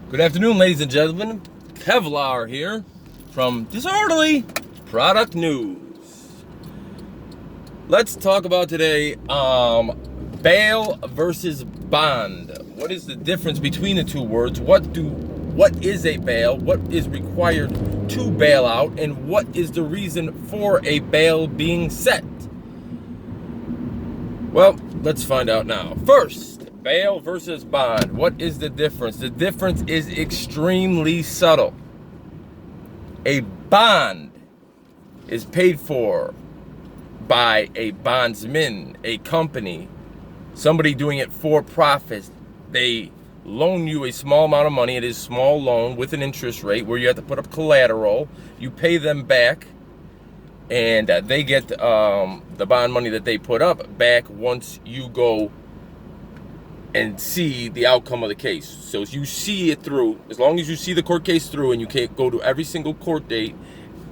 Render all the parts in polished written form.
Good afternoon, ladies and gentlemen. Kevlar here from Disorderly Product News. Let's talk about today bail versus bond. What is the difference between the two words? What is a bail? What is required to bail out? And what is the reason for a bail being set? Well, let's find out now. First, bail versus bond. What is the difference? The difference is extremely subtle. A bond is paid for by a bondsman, a company, somebody doing it for profit. They loan you a small amount of money. It is a small loan with an interest rate where you have to put up collateral. You pay them back, and they get the bond money that they put up back once you go and see the outcome of the case. So you see it through, as long as you see the court case through and you can't go to every single court date,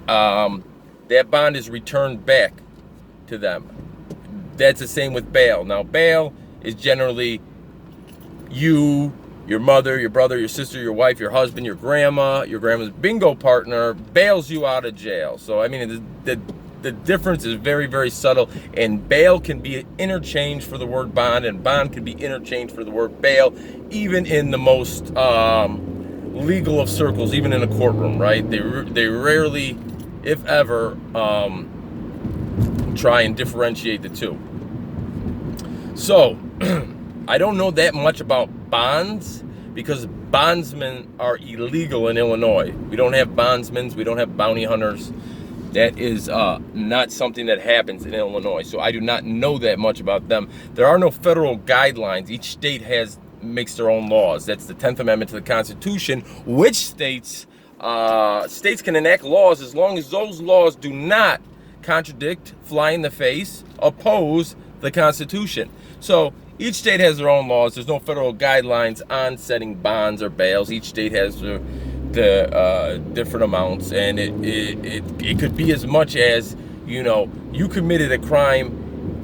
that bond is returned back to them. That's the same with bail. Now, bail is generally you, your mother, your brother, your sister, your wife, your husband, your grandma's bingo partner bails you out of jail. So, I mean, the difference is very, very subtle, and bail can be interchanged for the word bond, and bond can be interchanged for the word bail, even in the most legal of circles, even in a courtroom, right? They rarely, if ever, try and differentiate the two. So, I don't know that much about bonds because bondsmen are illegal in Illinois. We don't have bondsmen, we don't have bounty hunters. That is not something that happens in Illinois, so I do not know that much about them. There are no federal guidelines. Each state makes their own laws. That's the 10th Amendment to the Constitution, which states can enact laws as long as those laws do not contradict, fly in the face, oppose the Constitution. So each state has their own laws. There's no federal guidelines on setting bonds or bails. Each state has the different amounts, and it could be as much as, you committed a crime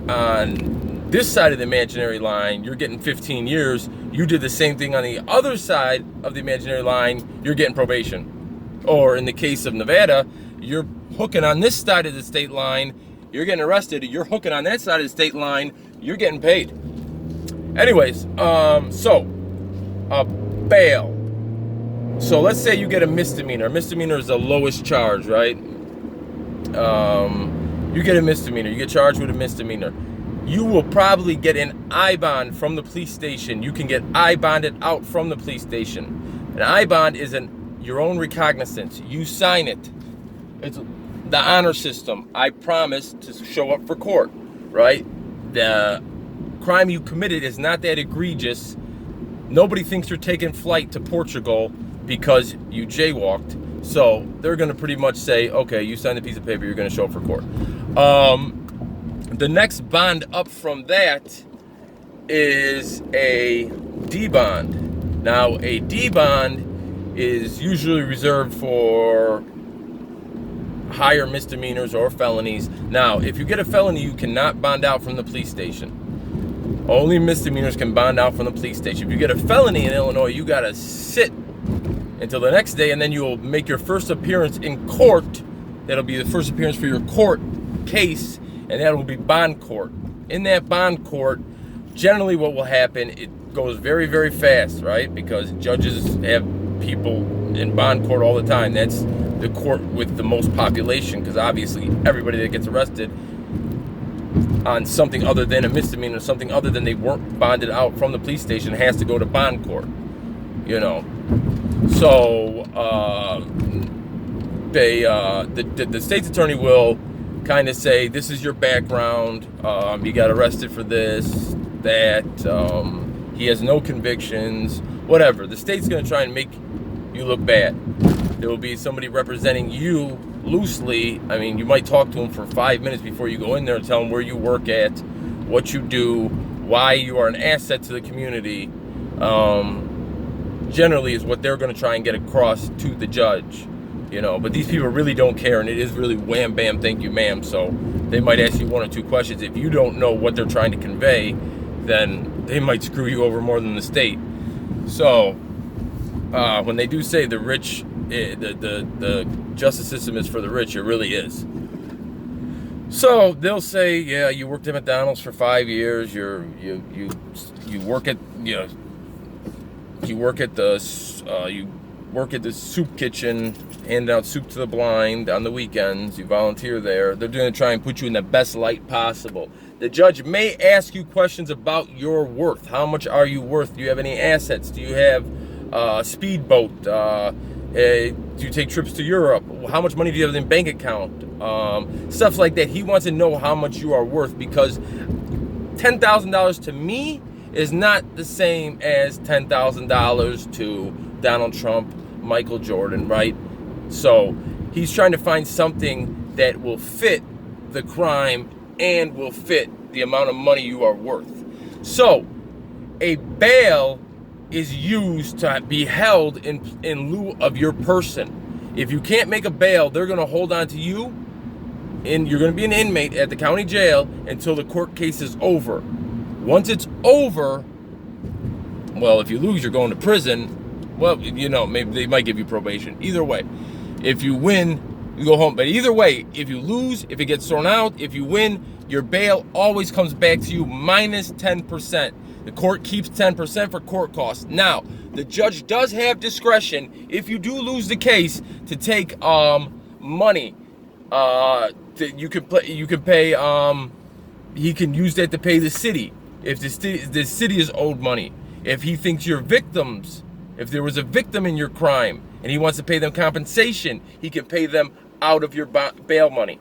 on this side of the imaginary line, you're getting 15 years. You did the same thing on the other side of the imaginary line, you're getting probation. Or in the case of Nevada, you're hooking on this side of the state line, you're getting arrested. You're hooking on that side of the state line, you're getting paid. Anyways, bail. So let's say you get a misdemeanor. A misdemeanor is the lowest charge, right? You get a misdemeanor. You get charged with a misdemeanor. You will probably get an I-bond from the police station. You can get I-bonded out from the police station. An I-bond is your own recognizance. You sign it. It's the honor system. I promise to show up for court, right? The crime you committed is not that egregious. Nobody thinks you're taking flight to Portugal because you jaywalked. So they're going to pretty much say, okay, you signed a piece of paper, you're going to show up for court. The next bond up from that is a D-bond. Now, a D-bond is usually reserved for higher misdemeanors or felonies. Now, if you get a felony, you cannot bond out from the police station. Only misdemeanors can bond out from the police station. If you get a felony in Illinois, you got to sit until the next day, and then you'll make your first appearance in court. That'll be the first appearance for your court case, and that will be bond court. In that bond court, generally what will happen, it goes very, very fast, right? Because judges have people in bond court all the time. That's the court with the most population, because obviously everybody that gets arrested on something other than a misdemeanor, something other than they weren't bonded out from the police station, has to go to bond court, So the state's attorney will kind of say, this is your background, you got arrested for this, that, he has no convictions, whatever. The state's going to try and make you look bad. There will be somebody representing you loosely. I mean, you might talk to them for 5 minutes before you go in there and tell them where you work at, what you do, why you are an asset to the community. Generally is what they're going to try and get across to the judge, but these people really don't care, and it is really wham bam thank you ma'am. So they might ask you one or two questions. If you don't know what they're trying to convey, then they might screw you over more than the state. So when they do say the rich, the justice system is for the rich, it really is. So they'll say, yeah, you worked at McDonald's for 5 years. You work at you work at the soup kitchen, hand out soup to the blind on the weekends. You volunteer there. They're going to try and put you in the best light possible. The judge may ask you questions about your worth. How much are you worth? Do you have any assets? Do you have a speedboat? Do you take trips to Europe? How much money do you have in your bank account? Stuff like that. He wants to know how much you are worth, because $10,000 to me is not the same as $10,000 to Donald Trump, Michael Jordan, right? So he's trying to find something that will fit the crime and will fit the amount of money you are worth. So a bail is used to be held in lieu of your person. If you can't make a bail, they're going to hold on to you, and you're going to be an inmate at the county jail until the court case is over. Once it's over, well, if you lose, you're going to prison. Well, you know, maybe they might give you probation. Either way, if you win, you go home. But either way, if you lose, if it gets thrown out, if you win, your bail always comes back to you minus 10%. The court keeps 10% for court costs. Now, the judge does have discretion, if you do lose the case, to take money. You can pay. He can use that to pay the city if the city is owed money. If he thinks you're victims, if there was a victim in your crime and he wants to pay them compensation, he can pay them out of your bail money,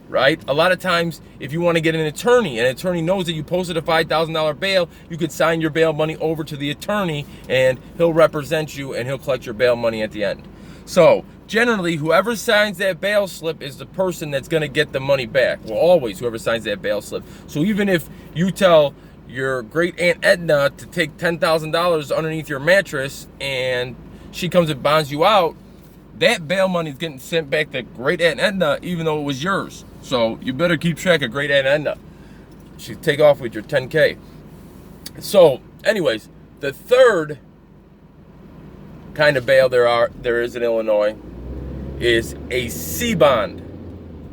right? A lot of times, if you want to get an attorney knows that you posted a $5,000 bail, you could sign your bail money over to the attorney and he'll represent you and he'll collect your bail money at the end. So generally, whoever signs that bail slip is the person that's going to get the money back. Well, always whoever signs that bail slip. So even if you tell your great Aunt Edna to take $10,000 underneath your mattress and she comes and bonds you out, that bail money is getting sent back to great Aunt Edna, even though it was yours. So you better keep track of great Aunt Edna. She take off with your 10K. So anyways, the third kind of bail there is in Illinois is a C bond.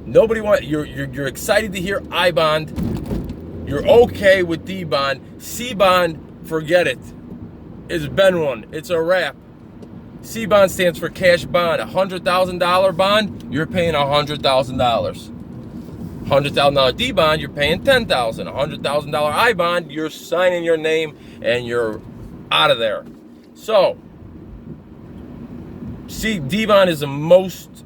You're excited to hear I bond. You're okay with D bond. C bond, forget it. It's been one. It's a wrap. C bond stands for cash bond. $100,000 bond, you're paying $100,000. $100,000 D bond, you're paying $10,000. $100,000 I bond, you're signing your name and you're out of there. So D bond is the most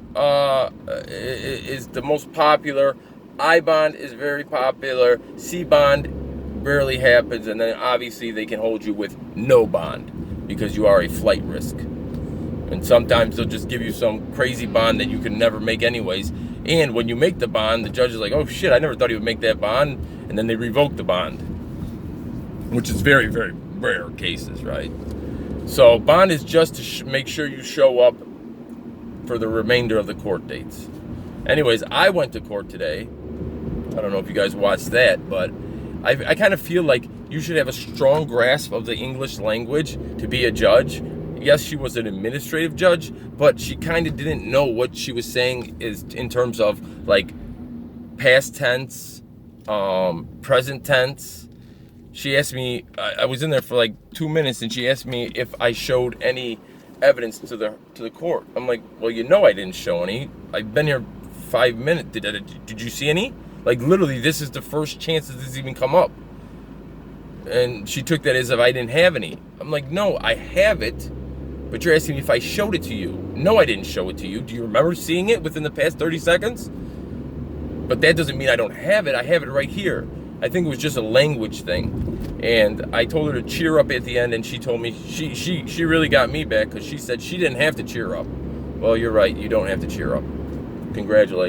popular. I bond is very popular. C bond barely happens, and then obviously they can hold you with no bond because you are a flight risk. And sometimes they'll just give you some crazy bond that you can never make anyways. And when you make the bond, the judge is like, oh shit, I never thought he would make that bond. And then they revoke the bond, which is very, very rare cases, right? So bond is just to make sure you show up for the remainder of the court dates. Anyways, I went to court today. I don't know if you guys watched that, but I kind of feel like you should have a strong grasp of the English language to be a judge. Yes, she was an administrative judge, but she kind of didn't know what she was saying is in terms of like past tense, present tense. She asked me, I was in there for like 2 minutes, and she asked me if I showed any evidence to the court. I'm like, well, you know I didn't show any. I've been here 5 minutes. Did you see any? Like, literally, this is the first chance that this has even come up. And she took that as if I didn't have any. I'm like, no, I have it, but you're asking me if I showed it to you. No, I didn't show it to you. Do you remember seeing it within the past 30 seconds? But that doesn't mean I don't have it. I have it right here. I think it was just a language thing. And I told her to cheer up at the end, and she told me, she really got me back because she said she didn't have to cheer up. Well, you're right. You don't have to cheer up. Congratulations.